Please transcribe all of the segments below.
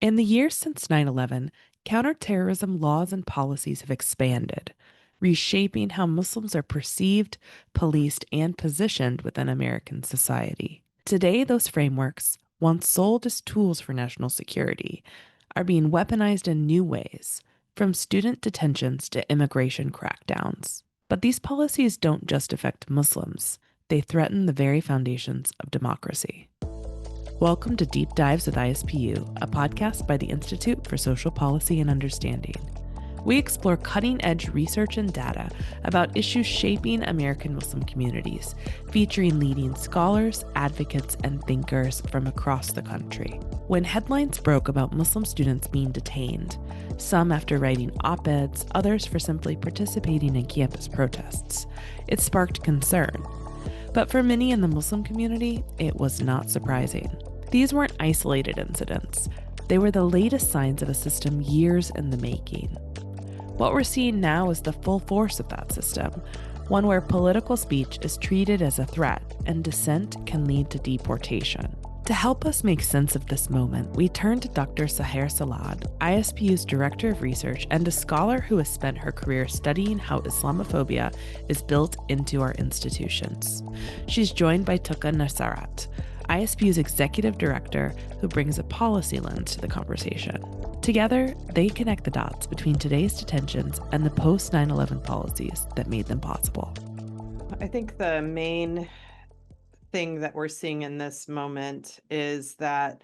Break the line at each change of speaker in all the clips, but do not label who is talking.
In the years since 9/11, counterterrorism laws and policies have expanded, reshaping how Muslims are perceived, policed, and positioned within American society. Today, those frameworks, once sold as tools for national security, are being weaponized in new ways, from student detentions to immigration crackdowns. But these policies don't just affect Muslims, they threaten the very foundations of democracy. Welcome to Deep Dives with ISPU, a podcast by the Institute for Social Policy and Understanding. We explore cutting-edge research and data about issues shaping American Muslim communities, featuring leading scholars, advocates, and thinkers from across the country. When headlines broke about Muslim students being detained, some after writing op-eds, others for simply participating in campus protests, it sparked concern. But for many in the Muslim community, it was not surprising. These weren't isolated incidents. They were the latest signs of a system years in the making. What we're seeing now is the full force of that system, one where political speech is treated as a threat and dissent can lead to deportation. To help us make sense of this moment, we turn to Dr. Saher Selod, ISPU's Director of Research and a scholar who has spent her career studying how Islamophobia is built into our institutions. She's joined by Tuqa Nusairat, ISPU's Executive Director, who brings a policy lens to the conversation. Together, they connect the dots between today's detentions and the post-9/11 policies that made them possible.
I think the main thing that we're seeing in this moment is that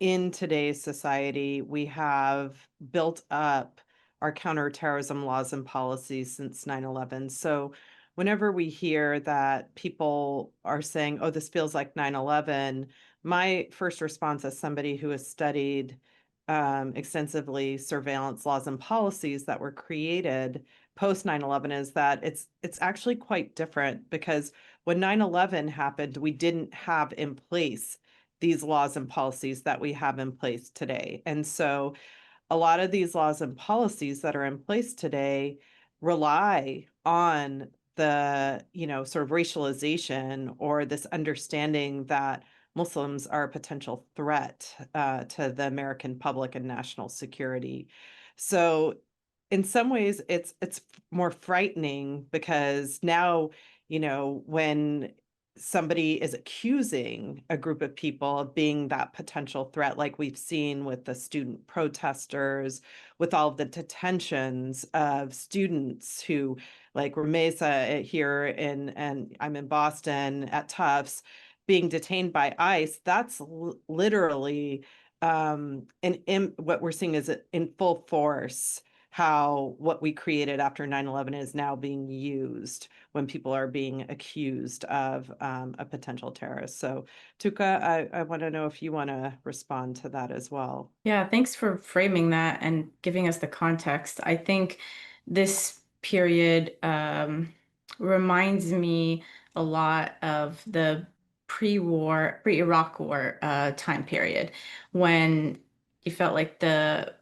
in today's society, we have built up our counterterrorism laws and policies since 9/11. So whenever we hear that people are saying, oh, this feels like 9/11, my first response as somebody who has studied extensively surveillance laws and policies that were created post 9/11 is that it's actually quite different, because when 9/11 happened, we didn't have in place these laws and policies that we have in place today. And so a lot of these laws and policies that are in place today rely on the, sort of racialization or this understanding that Muslims are a potential threat to the American public and national security. So in some ways it's more frightening, because now, when somebody is accusing a group of people of being that potential threat, like we've seen with the student protesters, with all of the detentions of students who, like Ramesa here and I'm in Boston at Tufts, being detained by ICE, that's literally what we're seeing is in full force how what we created after 9/11 is now being used when people are being accused of a potential terrorist. So, Tuqa, I want to know if you want to respond to that as well.
Yeah, thanks for framing that and giving us the context. I think this period reminds me a lot of the pre-Iraq War time period, when you felt like the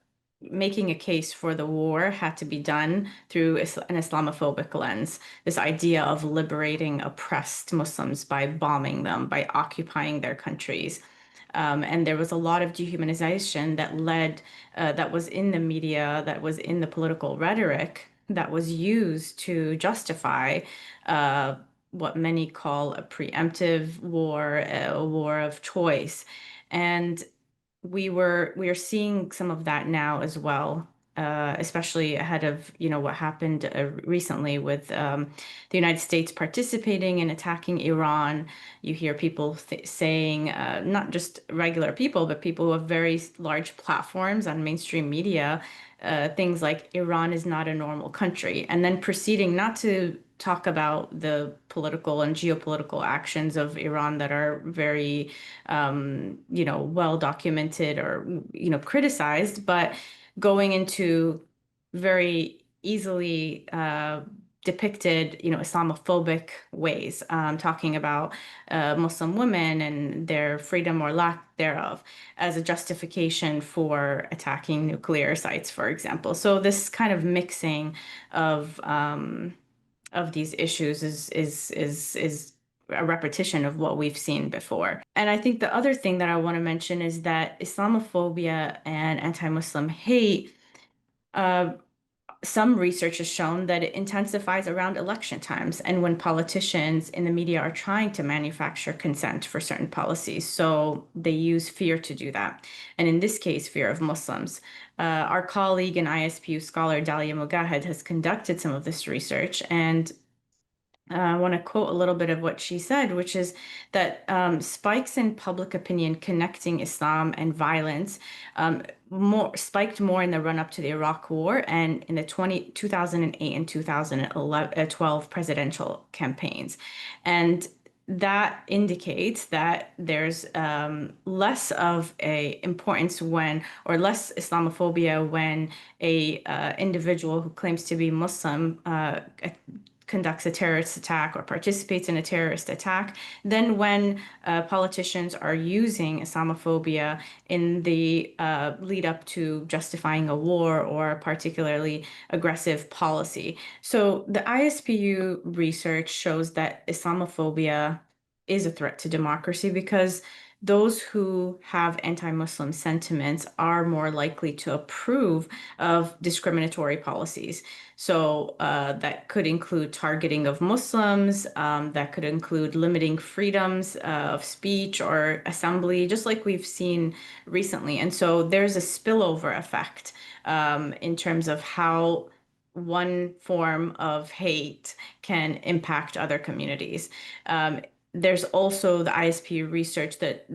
making a case for the war had to be done through an Islamophobic lens. This idea of liberating oppressed Muslims by bombing them, by occupying their countries. And there was a lot of dehumanization that was in the media, that was in the political rhetoric, that was used to justify what many call a preemptive war, a war of choice. And we are seeing some of that now as well, especially ahead of what happened recently with the United States participating and attacking Iran. You hear people saying, not just regular people, but people who have very large platforms on mainstream media, things like Iran is not a normal country, and then proceeding not to talk about the political and geopolitical actions of Iran that are very, well documented or, criticized, but going into very easily depicted, Islamophobic ways, talking about Muslim women and their freedom or lack thereof as a justification for attacking nuclear sites, for example. So this kind of mixing of these issues is a repetition of what we've seen before. And I think the other thing that I want to mention is that Islamophobia and anti-Muslim hate, some research has shown that it intensifies around election times and when politicians in the media are trying to manufacture consent for certain policies. So they use fear to do that. And in this case, fear of Muslims. Our colleague and ISPU scholar Dalia Mogahed has conducted some of this research, and I want to quote a little bit of what she said, which is that spikes in public opinion connecting Islam and violence spiked more in the run-up to the Iraq War and in the 2008 and 2012 presidential campaigns. And that indicates that there's less of a importance when, or less Islamophobia when a individual who claims to be Muslim conducts a terrorist attack or participates in a terrorist attack than when politicians are using Islamophobia in the lead up to justifying a war or a particularly aggressive policy. So the ISPU research shows that Islamophobia is a threat to democracy because those who have anti-Muslim sentiments are more likely to approve of discriminatory policies. So that could include targeting of Muslims, that could include limiting freedoms of speech or assembly, just like we've seen recently. And so there's a spillover effect in terms of how one form of hate can impact other communities. There's also the ISPU research that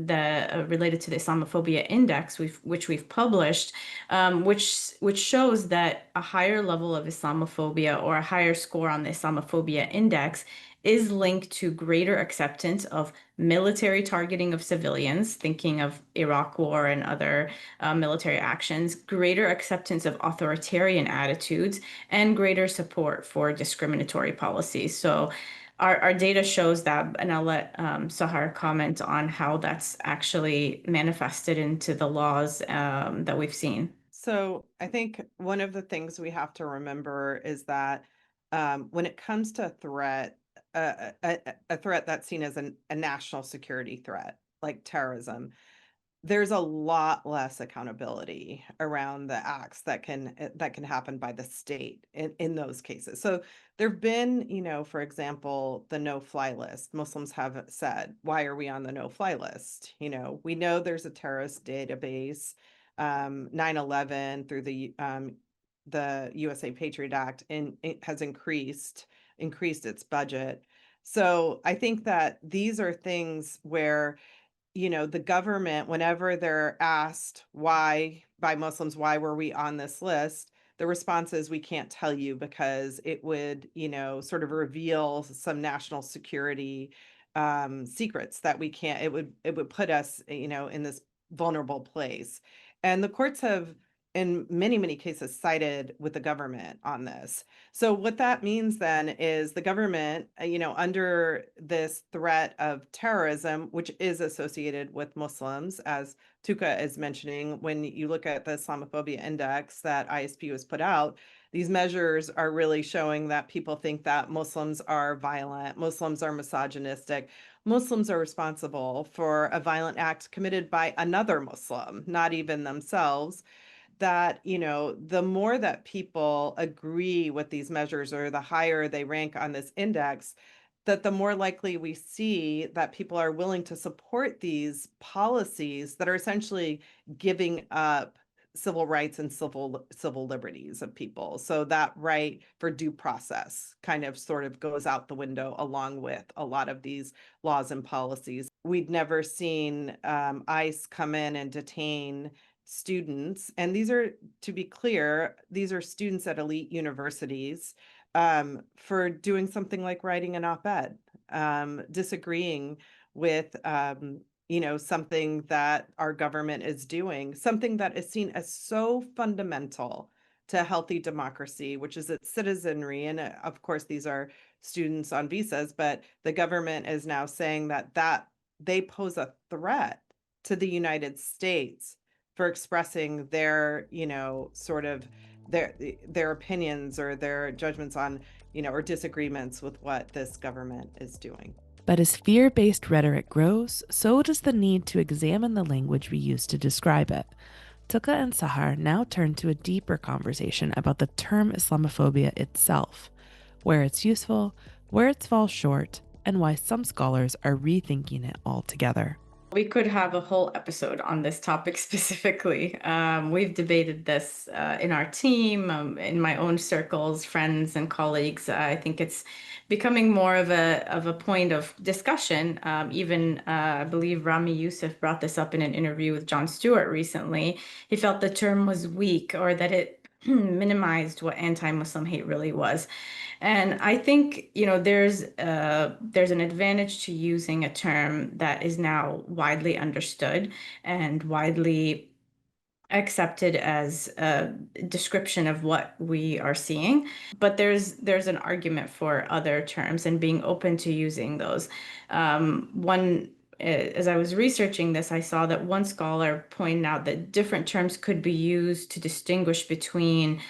related to the Islamophobia index, which we've published, which shows that a higher level of Islamophobia or a higher score on the Islamophobia index is linked to greater acceptance of military targeting of civilians, thinking of Iraq War and other military actions, greater acceptance of authoritarian attitudes, and greater support for discriminatory policies. So our data shows that, and I'll let Sahar comment on how that's actually manifested into the laws that we've seen.
So I think one of the things we have to remember is that when it comes to a threat, a threat that's seen as a national security threat, like terrorism, there's a lot less accountability around the acts that can happen by the state in those cases. So there've been, for example, the no-fly list. Muslims have said, why are we on the no-fly list? We know there's a terrorist database, 9/11 through the USA Patriot Act, and it has increased its budget. So I think that these are things where the government, whenever they're asked why by Muslims, why were we on this list? The response is, we can't tell you because it would, sort of reveal some national security secrets that we can't, it would put us, in this vulnerable place. And the courts have, in many, many cases, sided with the government on this. So what that means then is the government, under this threat of terrorism, which is associated with Muslims, as Tuqa is mentioning, when you look at the Islamophobia index that ISPU has put out, these measures are really showing that people think that Muslims are violent, Muslims are misogynistic, Muslims are responsible for a violent act committed by another Muslim, not even themselves. That, the more that people agree with these measures or the higher they rank on this index, that the more likely we see that people are willing to support these policies that are essentially giving up civil rights and civil liberties of people. So that right for due process kind of sort of goes out the window along with a lot of these laws and policies. We'd never seen ICE come in and detain students, and these are, to be clear, these are students at elite universities, for doing something like writing an op-ed, disagreeing with, something that our government is doing, something that is seen as so fundamental to healthy democracy, which is its citizenry. And of course, these are students on visas, but the government is now saying that they pose a threat to the United States for expressing their, sort of their opinions or their judgments on, or disagreements with what this government is doing.
But as fear-based rhetoric grows, so does the need to examine the language we use to describe it. Tuqa and Saher now turn to a deeper conversation about the term Islamophobia itself, where it's useful, where it falls short, and why some scholars are rethinking it altogether.
We could have a whole episode on this topic specifically. We've debated this in our team, in my own circles, friends and colleagues. I think it's becoming more of a point of discussion. Even I believe Rami Youssef brought this up in an interview with Jon Stewart recently. He felt the term was weak or that it minimized what anti-Muslim hate really was. And I think, there's an advantage to using a term that is now widely understood and widely accepted as a description of what we are seeing. But there's an argument for other terms and being open to using those. One As I was researching this, I saw that one scholar pointed out that different terms could be used to distinguish between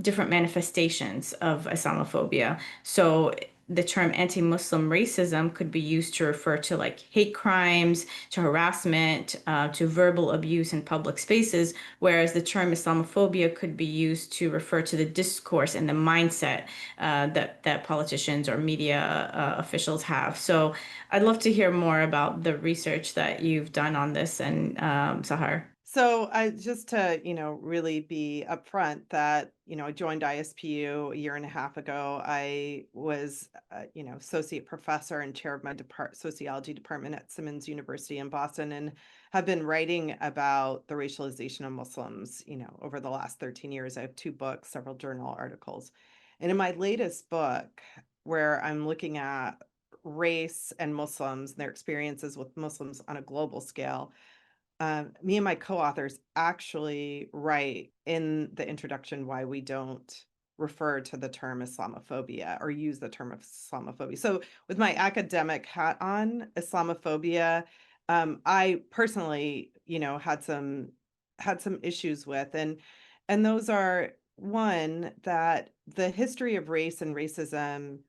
different manifestations of Islamophobia. So the term anti-Muslim racism could be used to refer to like hate crimes, to harassment, to verbal abuse in public spaces, whereas the term Islamophobia could be used to refer to the discourse and the mindset that politicians or media officials have. So I'd love to hear more about the research that you've done on this, and Sahar.
So I just to, really be upfront that, I joined ISPU a year and a half ago. I was, associate professor and chair of my sociology department at Simmons University in Boston, and have been writing about the racialization of Muslims, over the last 13 years. I have 2 books, several journal articles. And in my latest book, where I'm looking at race and Muslims and their experiences with Muslims on a global scale, me and my co-authors actually write in the introduction why we don't refer to the term Islamophobia or use the term of Islamophobia. So with my academic hat on, Islamophobia, I personally, had some issues with, and those are, one, that the history of race and racism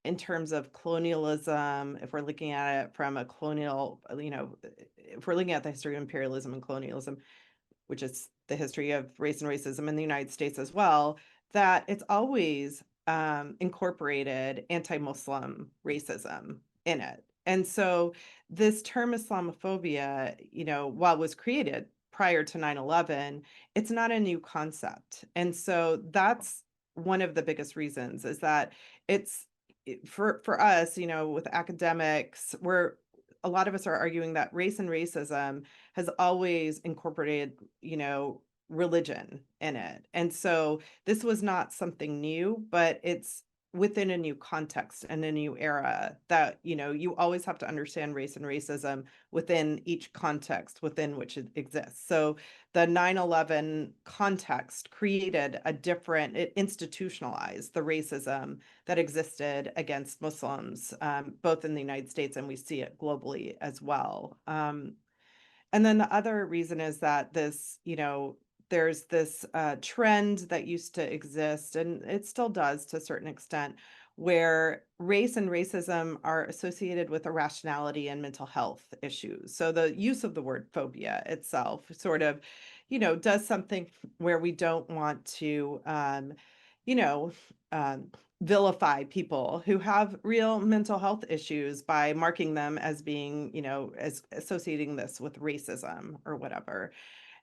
in terms of colonialism, if we're looking at it from a colonial, if we're looking at the history of imperialism and colonialism, which is the history of race and racism in the United States as well, that it's always incorporated anti-Muslim racism in it. And so this term Islamophobia, while it was created prior to 9/11, it's not a new concept. And so that's one of the biggest reasons, is that it's for us, with academics, a lot of us are arguing that race and racism has always incorporated, religion in it. And so this was not something new, but it's within a new context and a new era that, you always have to understand race and racism within each context within which it exists. So the 9/11 context created it institutionalized the racism that existed against Muslims, both in the United States, and we see it globally as well. And then the other reason is that there's this trend that used to exist, and it still does to a certain extent, where race and racism are associated with irrationality and mental health issues. So the use of the word phobia itself sort of, does something where we don't want to, you know, um, vilify people who have real mental health issues by marking them as being, as associating this with racism or whatever.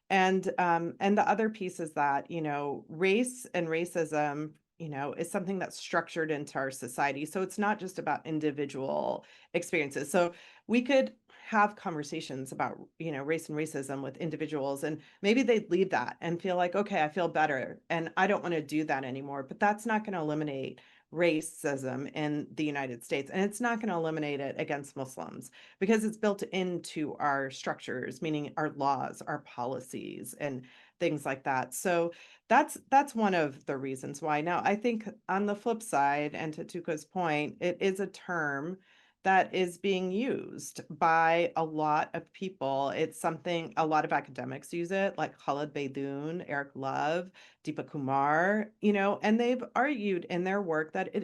And the other piece is that, race and racism, is something that's structured into our society. So it's not just about individual experiences. So we could have conversations about, race and racism with individuals, and maybe they'd leave that and feel like, okay, I feel better and I don't want to do that anymore. But that's not going to eliminate racism in the United States, and it's not going to eliminate it against Muslims, because it's built into our structures, meaning our laws, our policies, and things like that. So that's one of the reasons why. Now, I think on the flip side, and to Tuka's point, it is a term that is being used by a lot of people. It's something a lot of academics use it, like Khaled Beydoun, Eric Love, Deepa Kumar, and they've argued in their work that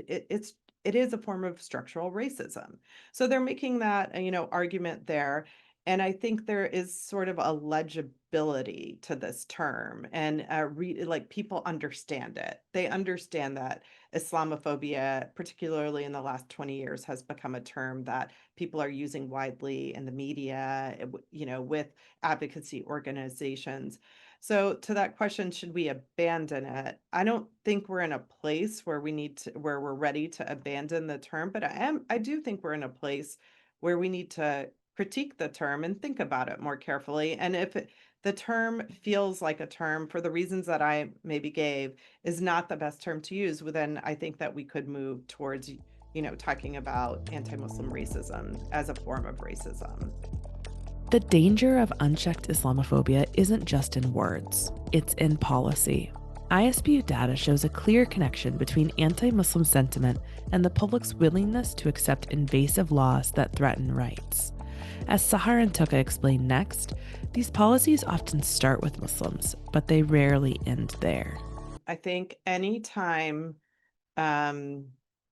it is a form of structural racism. So they're making that, argument there. And I think there is sort of a legibility to this term, and like people understand it. They understand that Islamophobia, particularly in the last 20 years, has become a term that people are using widely in the media, with advocacy organizations. So to that question, should we abandon it? I don't think we're in a place where where we're ready to abandon the term, but I do think we're in a place where we need to critique the term and think about it more carefully. And if the term feels like a term for the reasons that I maybe gave is not the best term to use, well, then I think that we could move towards, talking about anti-Muslim racism as a form of racism.
The danger of unchecked Islamophobia isn't just in words, it's in policy. ISPU data shows a clear connection between anti-Muslim sentiment and the public's willingness to accept invasive laws that threaten rights. As Saher and Tuqa explain next, these policies often start with Muslims, but they rarely end there.
I think anytime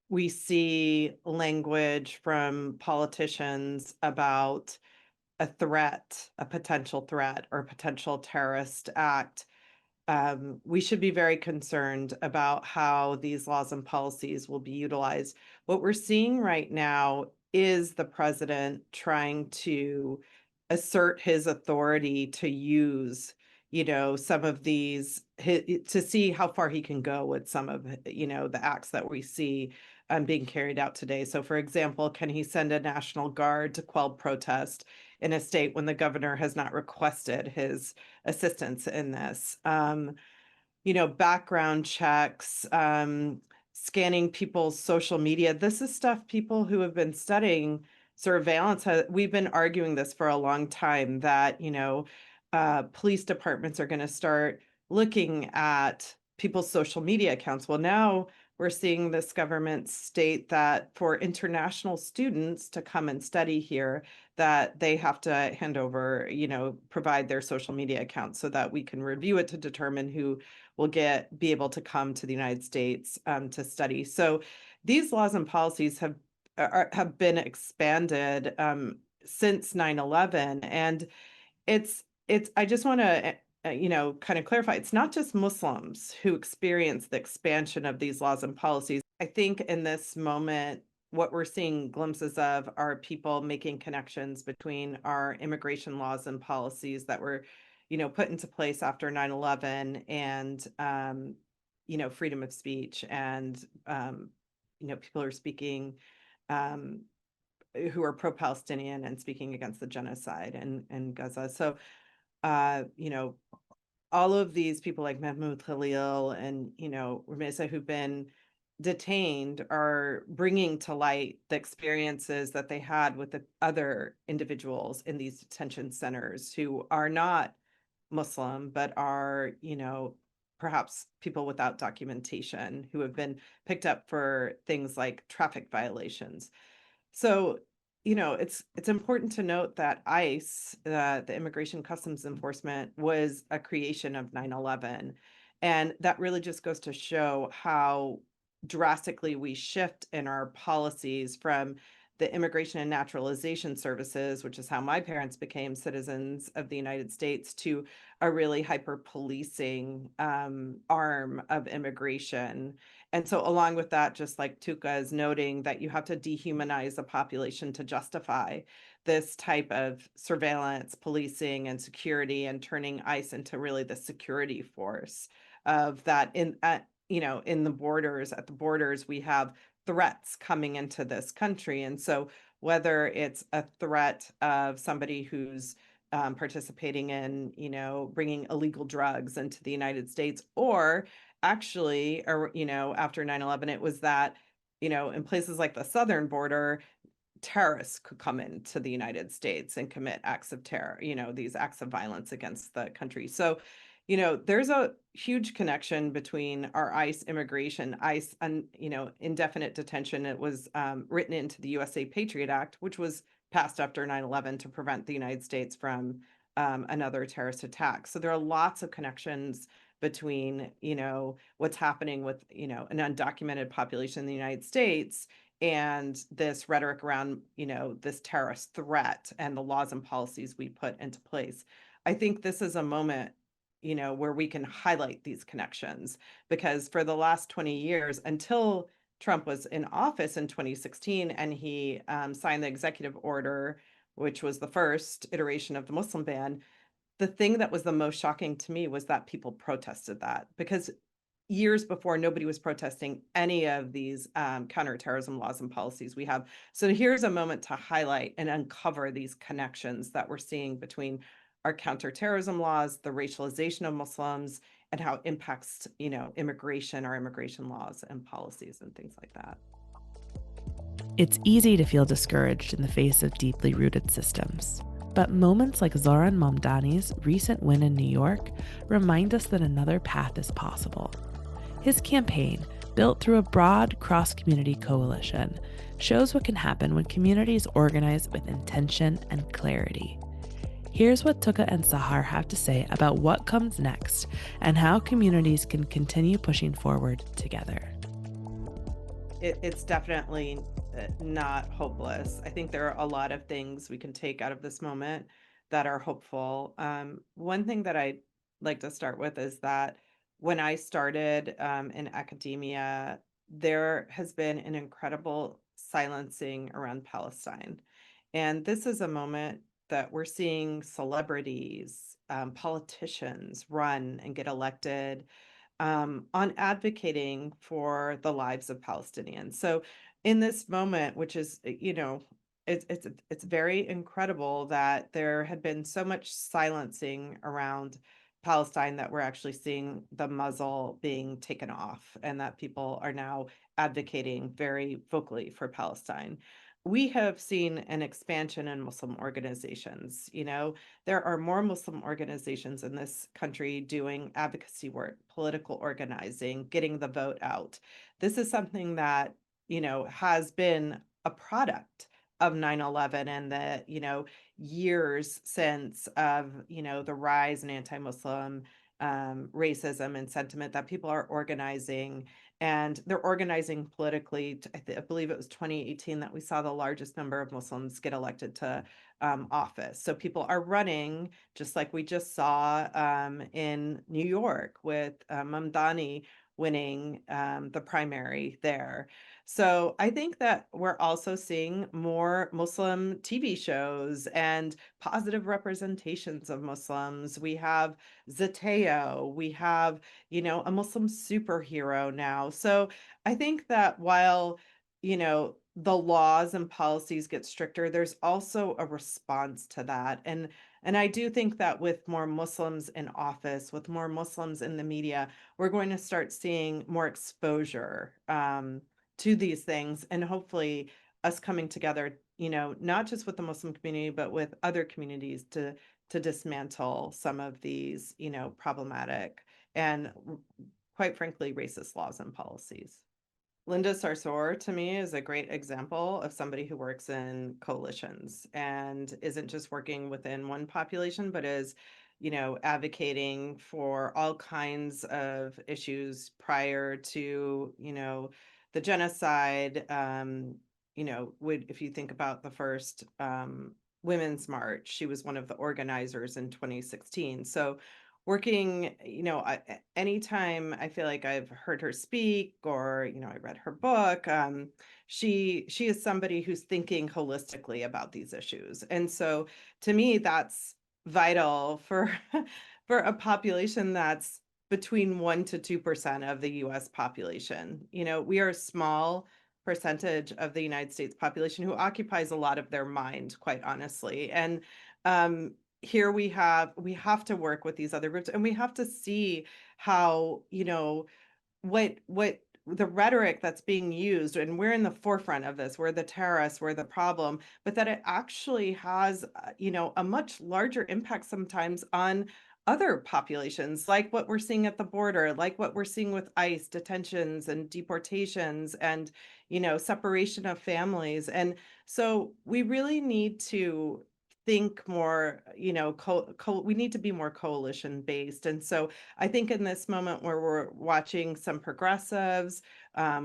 we see language from politicians about a threat, a potential threat, or a potential terrorist act, we should be very concerned about how these laws and policies will be utilized. What we're seeing right now is the president trying to assert his authority to use, some of these, to see how far he can go with some of, the acts that we see being carried out today. So, for example, can he send a National Guard to quell protest in a state when the governor has not requested his assistance in this? Background checks, scanning people's social media. This is stuff people who have been studying surveillance, we've been arguing this for a long time, that, police departments are going to start looking at people's social media accounts. Well, now we're seeing this government state that for international students to come and study here, that they have to hand over, provide their social media accounts so that we can review it to determine who will be able to come to the United States to study. So these laws and policies have been expanded since 9/11, and I just want to kind of clarify, it's not just Muslims who experience the expansion of these laws and policies. I think in this moment, what we're seeing glimpses of are people making connections between our immigration laws and policies that were, put into place after 9/11, and, freedom of speech, and, people are speaking, um, who are pro-Palestinian and speaking against the genocide in Gaza. So, all of these people like Mahmoud Khalil and, Rumesa, who've been detained, are bringing to light the experiences that they had with the other individuals in these detention centers who are not Muslim, but are, perhaps people without documentation who have been picked up for things like traffic violations. So, it's important to note that ICE, the Immigration Customs Enforcement, was a creation of 9/11. And that really just goes to show how drastically we shift in our policies from the Immigration and Naturalization Services, which is how my parents became citizens of the United States, to a really hyper policing arm of immigration. And so along with that, just like Tuqa is noting, that you have to dehumanize the population to justify this type of surveillance, policing, and security, and turning ICE into really the security force of that. In the borders, at the borders, we have threats coming into this country. And so whether it's a threat of somebody who's participating in, bringing illegal drugs into the United States, or actually, or, after 9/11, it was that, in places like the southern border, terrorists could come into the United States and commit acts of terror, these acts of violence against the country. So, there's a huge connection between our ICE immigration, ICE, and, indefinite detention. It was written into the USA Patriot Act, which was passed after 9/11 to prevent the United States from another terrorist attack. So there are lots of connections between, what's happening with, an undocumented population in the United States and this rhetoric around, this terrorist threat and the laws and policies we put into place. I think this is a moment, where we can highlight these connections, because for the last 20 years, until Trump was in office in 2016 and he signed the executive order, which was the first iteration of the Muslim ban, the thing that was the most shocking to me was that people protested that, because years before, nobody was protesting any of these counterterrorism laws and policies we have. So here's a moment to highlight and uncover these connections that we're seeing between our counterterrorism laws, the racialization of Muslims, and how it impacts, immigration, our immigration laws and policies and things like that.
It's easy to feel discouraged in the face of deeply rooted systems. But moments like Zohran Mamdani's recent win in New York remind us that another path is possible. His campaign, built through a broad cross-community coalition, shows what can happen when communities organize with intention and clarity. Here's what Tuqa and Saher have to say about what comes next and how communities can continue pushing forward together.
It's definitely not hopeless. I think there are a lot of things we can take out of this moment that are hopeful. One thing that I'd like to start with is that when I started in academia, there has been an incredible silencing around Palestine. And this is a moment that we're seeing celebrities, politicians run and get elected on advocating for the lives of Palestinians. So in this moment, which is, it's very incredible that there had been so much silencing around Palestine, that we're actually seeing the muzzle being taken off and that people are now advocating very vocally for Palestine. We have seen an expansion in Muslim organizations. There are more Muslim organizations in this country doing advocacy work, political organizing, getting the vote out. This is something that, has been a product of 9/11 and the, years since of, the rise in anti-Muslim racism and sentiment, that people are organizing, and they're organizing politically. I believe it was 2018 that we saw the largest number of Muslims get elected to office. So people are running, just like we just saw in New York with Mamdani winning the primary there. So I think that we're also seeing more Muslim TV shows and positive representations of Muslims. We have Zateo, we have, a Muslim superhero now. So I think that while, the laws and policies get stricter, there's also a response to that. And I do think that with more Muslims in office, with more Muslims in the media, we're going to start seeing more exposure to these things, and hopefully us coming together, not just with the Muslim community, but with other communities to dismantle some of these, problematic and, quite frankly, racist laws and policies. Linda Sarsour, to me, is a great example of somebody who works in coalitions and isn't just working within one population, but is, advocating for all kinds of issues prior to, the genocide. If you think about the first Women's March, she was one of the organizers in 2016. So working, anytime I feel like I've heard her speak, or, I read her book, she is somebody who's thinking holistically about these issues. And so to me, that's vital for for a population that's between 1% to 2% of the US population. We are a small percentage of the United States population who occupies a lot of their mind, quite honestly. And here we have to work with these other groups, and we have to see how, what the rhetoric that's being used, and we're in the forefront of this, we're the terrorists, we're the problem, but that it actually has, a much larger impact sometimes on other populations, like what we're seeing at the border, like what we're seeing with ICE detentions and deportations and, separation of families. And so we really need to think more, we need to be more coalition based. And so I think in this moment where we're watching some progressives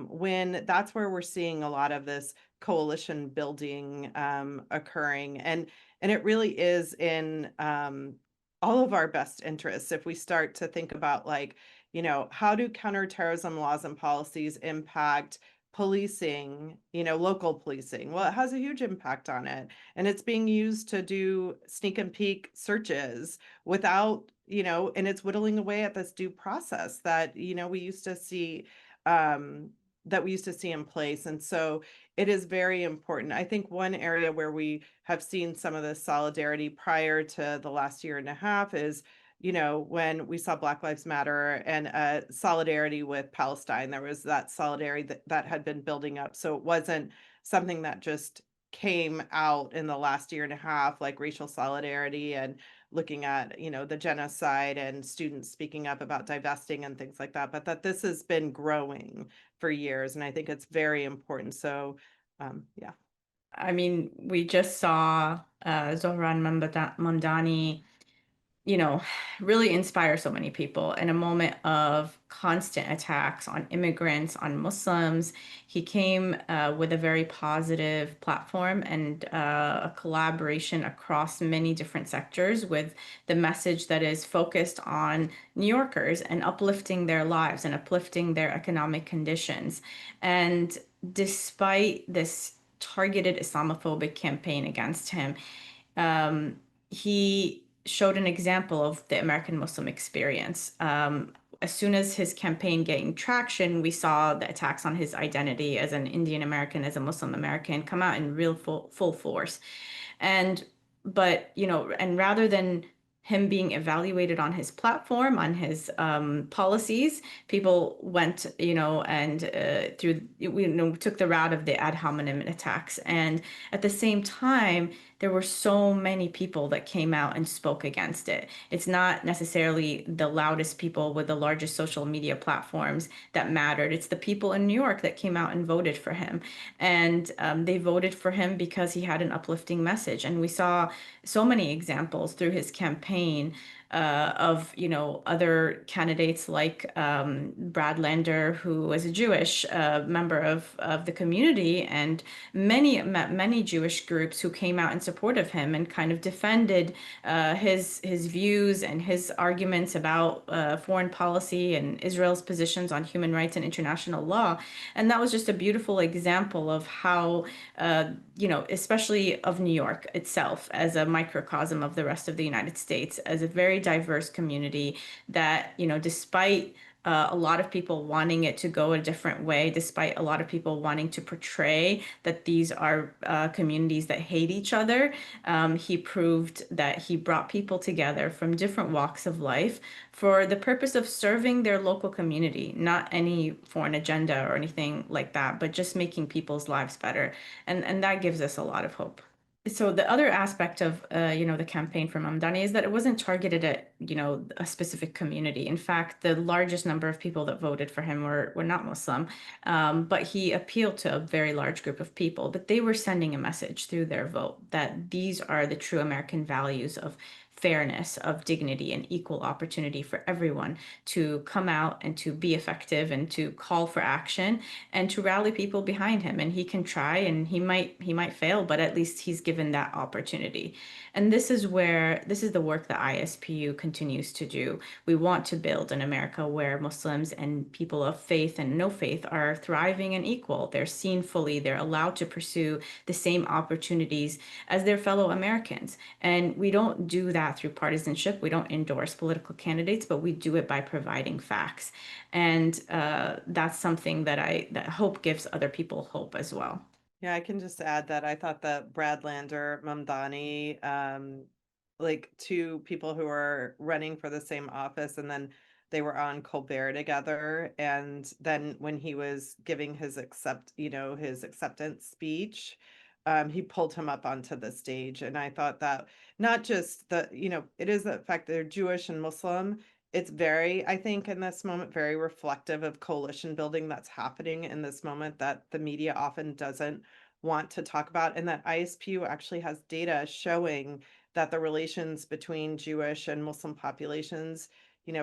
when that's where we're seeing a lot of this coalition building occurring. And it really is in all of our best interests if we start to think about, like, how do counterterrorism laws and policies impact policing, local policing? Well, it has a huge impact on it. And it's being used to do sneak and peek searches without, and it's whittling away at this due process that, we used to see um, that we used to see in place. And so it is very important. I think one area where we have seen some of this solidarity prior to the last year and a half is, when we saw Black Lives Matter and solidarity with Palestine. There was that solidarity that had been building up. So it wasn't something that just came out in the last year and a half, like racial solidarity and looking at, the genocide and students speaking up about divesting and things like that, but that this has been growing for years. And I think it's very important. So, yeah.
I mean, we just saw Zohran Mamdani, really inspire so many people in a moment of constant attacks on immigrants, on Muslims. He came with a very positive platform and a collaboration across many different sectors with the message that is focused on New Yorkers and uplifting their lives and uplifting their economic conditions. And despite this targeted Islamophobic campaign against him, he showed an example of the American Muslim experience. As soon as his campaign gained traction, we saw the attacks on his identity as an Indian American, as a Muslim American, come out in real full force. And and rather than him being evaluated on his platform, on his policies, people went, and took the route of the ad hominem attacks. And at the same time, there were so many people that came out and spoke against it. It's not necessarily the loudest people with the largest social media platforms that mattered. It's the people in New York that came out and voted for him. And they voted for him because he had an uplifting message. And we saw so many examples through his campaign of other candidates like Brad Lander, who was a Jewish member of the community, and many Jewish groups who came out in support of him and kind of defended his views and his arguments about foreign policy and Israel's positions on human rights and international law. And that was just a beautiful example of how especially of New York itself as a microcosm of the rest of the United States, as a very diverse community that, despite a lot of people wanting it to go a different way, despite a lot of people wanting to portray that these are communities that hate each other, he proved that he brought people together from different walks of life for the purpose of serving their local community, not any foreign agenda or anything like that, but just making people's lives better. And that gives us a lot of hope. So the other aspect of the campaign for Mamdani is that it wasn't targeted at a specific community. In fact, the largest number of people that voted for him were not Muslim, but he appealed to a very large group of people. But they were sending a message through their vote that these are the true American values of fairness, of dignity, and equal opportunity for everyone to come out and to be effective and to call for action and to rally people behind him. And he can try, and he might fail, but at least he's given that opportunity. And this is the work that ISPU continues to do. We want to build an America where Muslims and people of faith and no faith are thriving and equal. They're seen fully. They're allowed to pursue the same opportunities as their fellow Americans. And we don't do that through partisanship. We don't endorse political candidates, but we do it by providing facts. And that's something that hope gives other people hope as well.
Yeah, I can just add that I thought that Brad Lander, Mamdani, like two people who are running for the same office, and then they were on Colbert together. And then when he was giving his acceptance speech, he pulled him up onto the stage. And I thought that not just it is the fact that they're Jewish and Muslim. It's very, I think, in this moment, very reflective of coalition building that's happening in this moment that the media often doesn't want to talk about, and that ISPU actually has data showing that the relations between Jewish and Muslim populations,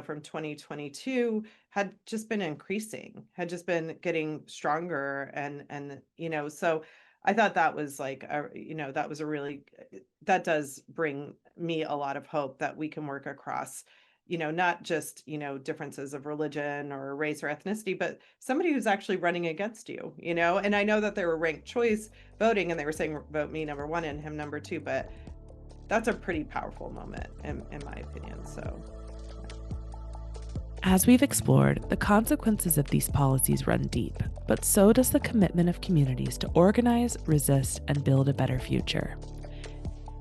from 2022 had just been increasing, had just been getting stronger. And, so I thought that was like, that was a really, that does bring me a lot of hope that we can work across, not just, differences of religion or race or ethnicity, but somebody who's actually running against you, and I know that they were ranked choice voting and they were saying vote me number one and him number two, but that's a pretty powerful moment in my opinion. So
as we've explored, the consequences of these policies run deep, but so does the commitment of communities to organize, resist, and build a better future.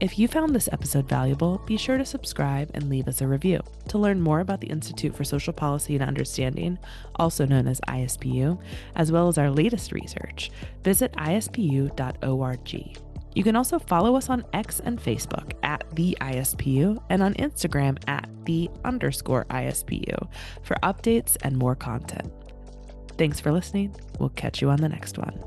If you found this episode valuable, be sure to subscribe and leave us a review. To learn more about the Institute for Social Policy and Understanding, also known as ISPU, as well as our latest research, visit ispu.org. You can also follow us on X and Facebook at the ISPU and on Instagram at @the_ISPU for updates and more content. Thanks for listening. We'll catch you on the next one.